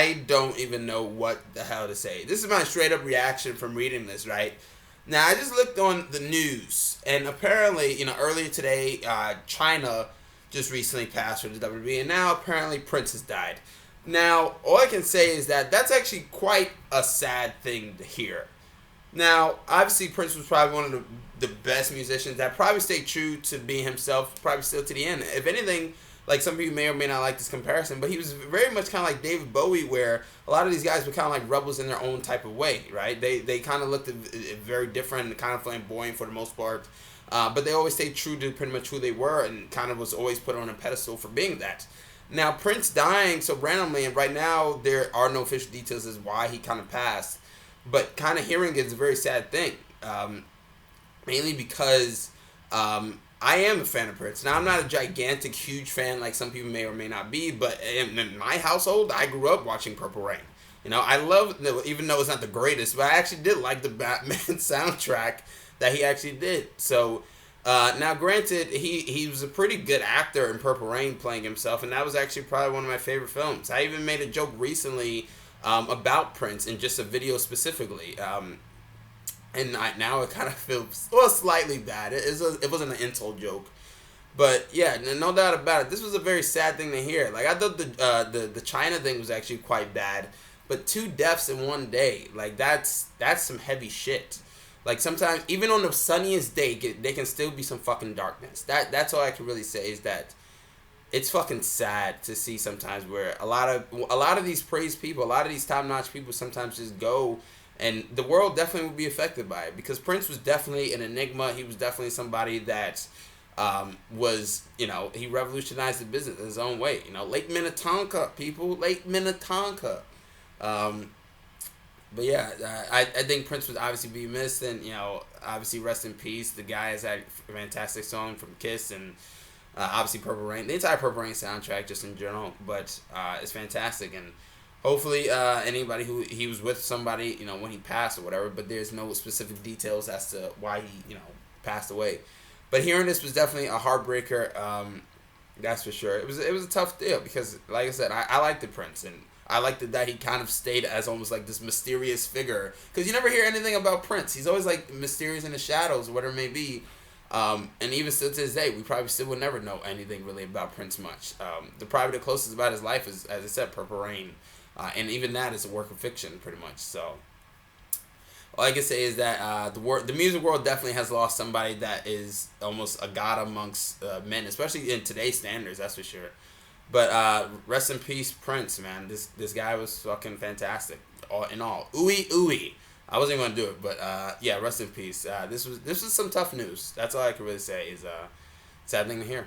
I don't even know what the hell to say. This is my straight up reaction from reading this, right? Now, I just looked on the news, and apparently, earlier today, China just recently passed for the WWE, and now apparently Prince has died. Now, all I can say is that that's actually quite a sad thing to hear. Now, obviously, Prince was probably one of the best musicians that probably stayed true to being himself, probably still to the end. If anything, like some people may or may not like this comparison, but he was very much kind of like David Bowie, where a lot of these guys were kind of like rebels in their own type of way, right? They kind of looked very different, kind of flamboyant for the most part, but they always stayed true to pretty much who they were, and kind of was always put on a pedestal for being that. Now, Prince dying so randomly, and right now there are no official details as why he kind of passed, but kind of hearing it is a very sad thing, mainly because I am a fan of Prince. Now, I'm not a gigantic, huge fan like some people may or may not be, but in my household, I grew up watching Purple Rain. I love, even though it's not the greatest, but I actually did like the Batman soundtrack that he actually did. So, now granted, he was a pretty good actor in Purple Rain playing himself, and that was actually probably one of my favorite films. I even made a joke recently about Prince in just a video specifically. And now it kind of feels slightly bad. It wasn't an insult joke, but yeah, no doubt about it. This was a very sad thing to hear. Like I thought the China thing was actually quite bad, but 2 deaths in one day, like that's some heavy shit. Like sometimes even on the sunniest day, there can still be some fucking darkness. That's all I can really say is that it's fucking sad to see sometimes where a lot of these praised people, a lot of these top notch people sometimes just go. And the world definitely would be affected by it because Prince was definitely an enigma. He was definitely somebody that was, he revolutionized the business in his own way. Lake Minnetonka, people, Lake Minnetonka. But yeah, I think Prince would obviously be missed, and obviously rest in peace. The guy has had a fantastic song from Kiss and obviously Purple Rain, the entire Purple Rain soundtrack just in general. But it's fantastic, and hopefully, anybody who he was with somebody, when he passed or whatever, but there's no specific details as to why he, passed away. But hearing this was definitely a heartbreaker. That's for sure. It was a tough deal because, like I said, I liked the Prince, and I liked it that he kind of stayed as almost like this mysterious figure because you never hear anything about Prince. He's always like mysterious in the shadows, whatever it may be. And even still to this day, we probably still will never know anything really about Prince much. The closest about his life is, as I said, Purple Rain. And even that is a work of fiction, pretty much. So, all I can say is that the music world definitely has lost somebody that is almost a god amongst men, especially in today's standards. That's for sure. But rest in peace, Prince, man. This guy was fucking fantastic. All in all, ooey ooey. I wasn't gonna do it, but yeah, rest in peace. This was some tough news. That's all I can really say is sad thing to hear.